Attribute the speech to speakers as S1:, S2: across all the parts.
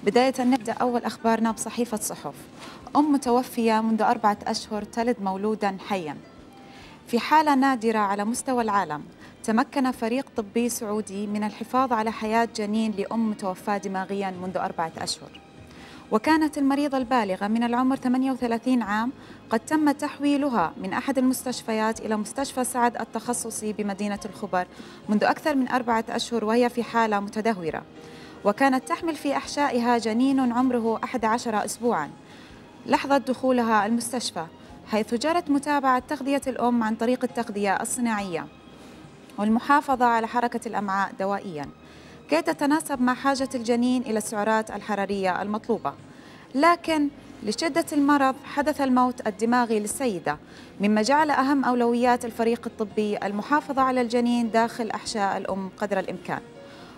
S1: بداية نبدأ أول أخبارنا بصحيفة صحف. أم متوفية منذ 4 أشهر تلد مولودا حيا. في حالة نادرة على مستوى العالم، تمكن فريق طبي سعودي من الحفاظ على حياة جنين لأم متوفاة دماغيا منذ 4 أشهر. وكانت المريضة البالغة من العمر 38 عام قد تم تحويلها من أحد المستشفيات إلى مستشفى سعد التخصصي بمدينة الخبر منذ أكثر من 4 أشهر، وهي في حالة متدهورة، وكانت تحمل في أحشائها جنين عمره 11 أسبوعاً لحظة دخولها المستشفى، حيث جرت متابعة تغذية الأم عن طريق التغذية الصناعية والمحافظة على حركة الأمعاء دوائياً كي تتناسب مع حاجة الجنين إلى السعرات الحرارية المطلوبة. لكن لشدة المرض حدث الموت الدماغي للسيدة، مما جعل أهم أولويات الفريق الطبي المحافظة على الجنين داخل أحشاء الأم قدر الإمكان.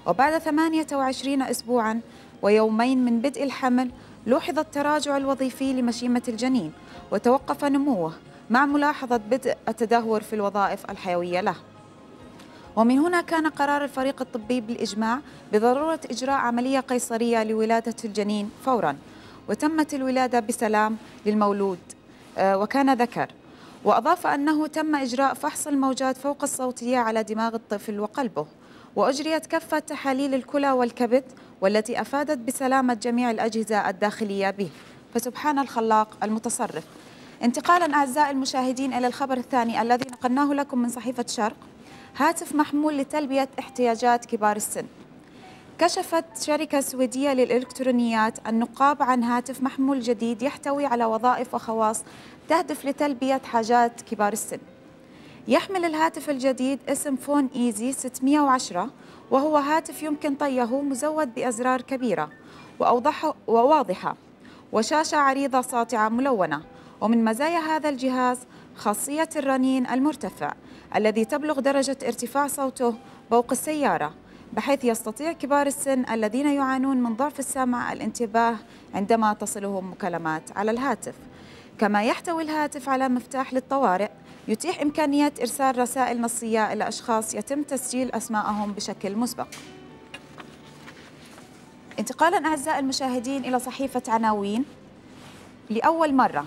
S1: وبعد 28 أسبوعاً ويومين من بدء الحمل، لوحظ التراجع الوظيفي لمشيمة الجنين وتوقف نموه مع ملاحظة بدء التدهور في الوظائف الحيوية له. ومن هنا كان قرار الفريق الطبي بالإجماع بضرورة إجراء عملية قيصرية لولادة الجنين فوراً، وتمت الولادة بسلام للمولود وكان ذكر. وأضاف أنه تم إجراء فحص الموجات فوق الصوتية على دماغ الطفل وقلبه، وأجريت كافة تحاليل الكلى والكبد والتي أفادت بسلامة جميع الأجهزة الداخلية به، فسبحان الخلاق المتصرف. انتقالا أعزائي المشاهدين إلى الخبر الثاني الذي نقلناه لكم من صحيفة شرق. هاتف محمول لتلبية احتياجات كبار السن. كشفت شركة سويدية للإلكترونيات النقاب عن هاتف محمول جديد يحتوي على وظائف وخواص تهدف لتلبية حاجات كبار السن. يحمل الهاتف الجديد اسم فون إيزي 610، وهو هاتف يمكن طيه مزود بأزرار كبيرة وواضحة وشاشة عريضة ساطعة ملونة. ومن مزايا هذا الجهاز خاصية الرنين المرتفع الذي تبلغ درجة ارتفاع صوته فوق السيارة، بحيث يستطيع كبار السن الذين يعانون من ضعف السمع الانتباه عندما تصلهم مكالمات على الهاتف. كما يحتوي الهاتف على مفتاح للطوارئ يتيح إمكانية إرسال رسائل نصية إلى أشخاص يتم تسجيل أسماءهم بشكل مسبق. انتقالاً أعزائي المشاهدين إلى صحيفة عناوين. لأول مرة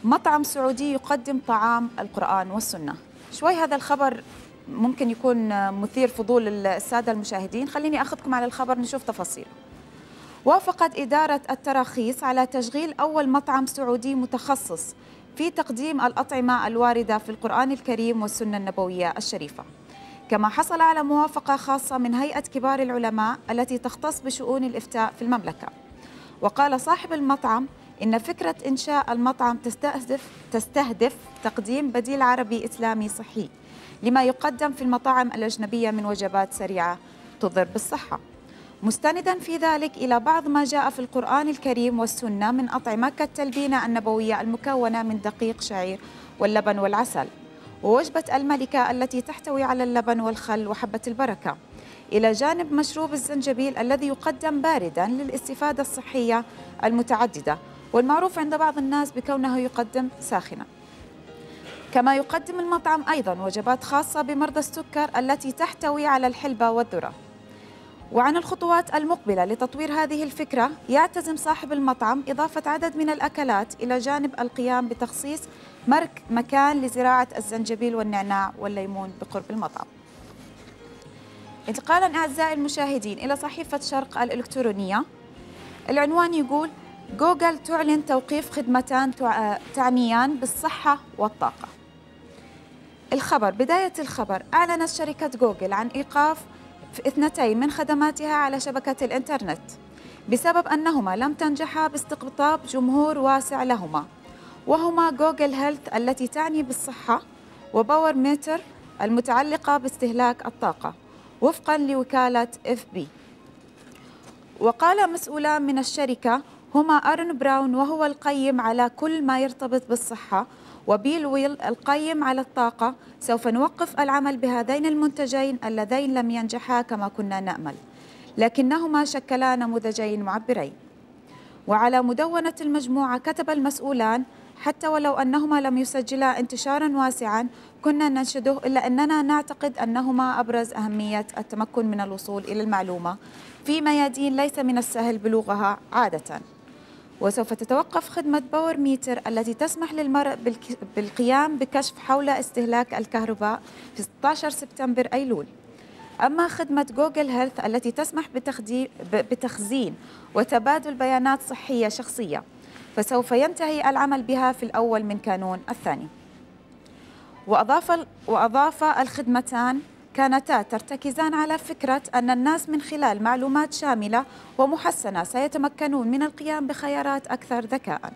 S1: مطعم سعودي يقدم طعام القرآن والسنة. شوي هذا الخبر ممكن يكون مثير فضول السادة المشاهدين، خليني أخذكم على الخبر نشوف تفاصيله. وافقت إدارة التراخيص على تشغيل أول مطعم سعودي متخصص في تقديم الأطعمة الواردة في القرآن الكريم والسنة النبوية الشريفة. كما حصل على موافقة خاصة من هيئة كبار العلماء التي تختص بشؤون الإفتاء في المملكة. وقال صاحب المطعم إن فكرة إنشاء المطعم تستهدف تقديم بديل عربي إسلامي صحي لما يقدم في المطاعم الأجنبية من وجبات سريعة تضر بالصحة، مستندا في ذلك إلى بعض ما جاء في القرآن الكريم والسنة من أطعمة كالتلبينة النبوية المكونة من دقيق شعير واللبن والعسل، ووجبة الملكة التي تحتوي على اللبن والخل وحبة البركة، إلى جانب مشروب الزنجبيل الذي يقدم بارداً للاستفادة الصحية المتعددة، والمعروف عند بعض الناس بكونه يقدم ساخناً. كما يقدم المطعم أيضاً وجبات خاصة بمرضى السكر التي تحتوي على الحلبة والذرة. وعن الخطوات المقبلة لتطوير هذه الفكرة، يعتزم صاحب المطعم إضافة عدد من الأكلات إلى جانب القيام بتخصيص مكان لزراعة الزنجبيل والنعناع والليمون بقرب المطعم. انتقالاً أعزائي المشاهدين إلى صحيفة شرق الإلكترونية. العنوان يقول: جوجل تعلن توقيف خدمتان تعنيان بالصحة والطاقة. الخبر بداية الخبر: أعلنت شركة جوجل عن إيقاف 2 من خدماتها على شبكة الإنترنت بسبب أنهما لم تنجحا باستقطاب جمهور واسع لهما، وهما جوجل هيلث التي تعني بالصحة، وباور ميتر المتعلقة باستهلاك الطاقة، وفقاً لوكالة FB. وقال مسؤولان من الشركة هما آرون براون وهو القيم على كل ما يرتبط بالصحة، وبيل ويل القيم على الطاقة: سوف نوقف العمل بهذين المنتجين اللذين لم ينجحا كما كنا نأمل، لكنهما شكلا نموذجين معبرين. وعلى مدونة المجموعة كتب المسؤولان: حتى ولو أنهما لم يسجلا انتشارا واسعا كنا ننشده، إلا أننا نعتقد أنهما أبرز أهمية التمكن من الوصول إلى المعلومة في ميادين ليس من السهل بلوغها عادة. وسوف تتوقف خدمة باور ميتر التي تسمح للمرء بالقيام بكشف حول استهلاك الكهرباء في 16 سبتمبر أيلول. أما خدمة جوجل هيلث التي تسمح بتخزين وتبادل بيانات صحية شخصية فسوف ينتهي العمل بها في الأول من كانون الثاني. وأضاف الخدمتان كانتا ترتكزان على فكرة أن الناس من خلال معلومات شاملة ومحسنة سيتمكنون من القيام بخيارات أكثر ذكاء،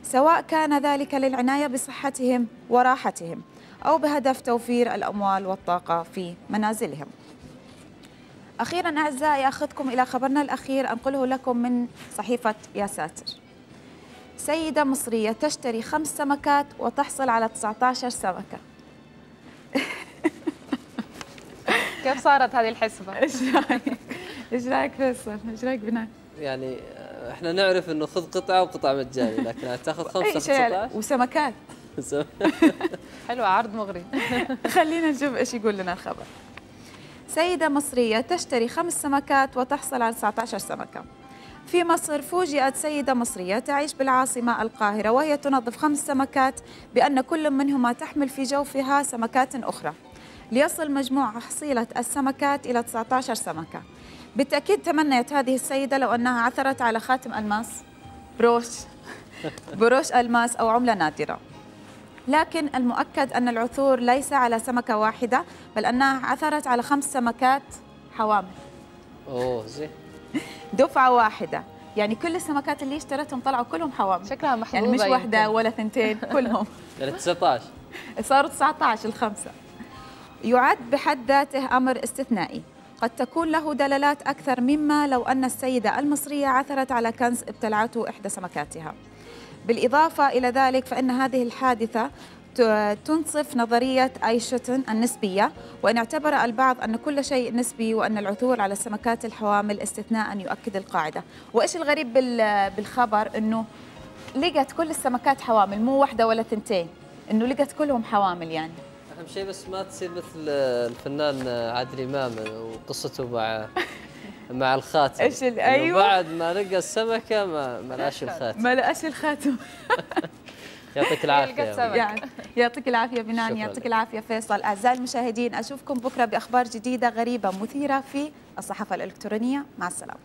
S1: سواء كان ذلك للعناية بصحتهم وراحتهم أو بهدف توفير الأموال والطاقة في منازلهم. أخيراً أعزائي أخذكم إلى خبرنا الأخير أنقله لكم من صحيفة يا ساتر. سيدة مصرية تشتري 5 سمكات وتحصل على 19 سمكة.
S2: كيف صارت هذه الحسبة؟
S1: ايش رايك فيصل؟ ايش رايك بنات؟
S3: يعني احنا نعرف انه خذ قطعة وقطعة مجاني، لكن تاخذ 5 في 19
S1: وسمكات.
S2: حلوة، عرض مغري.
S1: خلينا نشوف ايش يقول لنا الخبر. سيدة مصرية تشتري 5 سمكات وتحصل على 19 سمكة. في مصر فوجئت سيدة مصرية تعيش بالعاصمة القاهرة وهي تنظف 5 سمكات بأن كل منهما تحمل في جوفها سمكات أخرى، ليصل مجموع حصيلة السمكات إلى 19 سمكة. بالتأكيد تمنيت هذه السيدة لو أنها عثرت على خاتم ألماس، بروش ألماس أو عملة نادرة، لكن المؤكد أن العثور ليس على سمكة واحدة بل أنها عثرت على 5 سمكات حوامل.
S3: أوه زين.
S1: دفعة واحدة، يعني كل السمكات اللي اشترتهم طلعوا كلهم حوامل.
S2: شكلها محظوظة،
S1: يعني مش واحدة ولا 2 كلهم.
S3: يعني 19
S1: صاروا 19 الخمسة. يعد بحد ذاته أمر استثنائي قد تكون له دلالات أكثر مما لو أن السيدة المصرية عثرت على كنز ابتلعته إحدى سمكاتها. بالإضافة إلى ذلك فإن هذه الحادثة تنصف نظرية أينشتاين النسبية، وإن اعتبر البعض أن كل شيء نسبي وأن العثور على السمكات الحوامل استثناء يؤكد القاعدة. وإيش الغريب بالخبر أنه لقت كل السمكات حوامل، مو واحدة ولا 2، أنه لقت كلهم حوامل. يعني
S3: أهم شيء بس ما تصير مثل الفنان عادل إمام وقصته مع الخاتم.
S1: ايش ايوه،
S3: بعد ما لقى السمكة ما لقاش الخاتم.
S1: ما لقاش الخاتم.
S3: يعطيك العافية.
S1: يعني يعطيك العافية بنان، يعطيك العافية فيصل. أعزائي المشاهدين أشوفكم بكرة بأخبار جديدة غريبة مثيرة في الصحافة الإلكترونية. مع السلامة.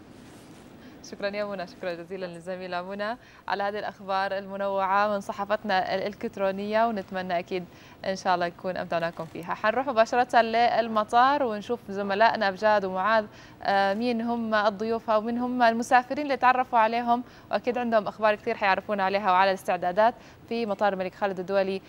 S2: شكرا يا منى، شكرا جزيلا للزميلة منى على هذه الأخبار المنوعة من صحافتنا الإلكترونية، ونتمنى أكيد إن شاء الله يكون أمتعناكم فيها. حنروح مباشرة للمطار ونشوف زملائنا بجاد ومعاذ مين هم الضيوف ومين هم المسافرين اللي تعرفوا عليهم، وأكيد عندهم أخبار كثير حيعرفونا عليها وعلى الاستعدادات في مطار الملك خالد الدولي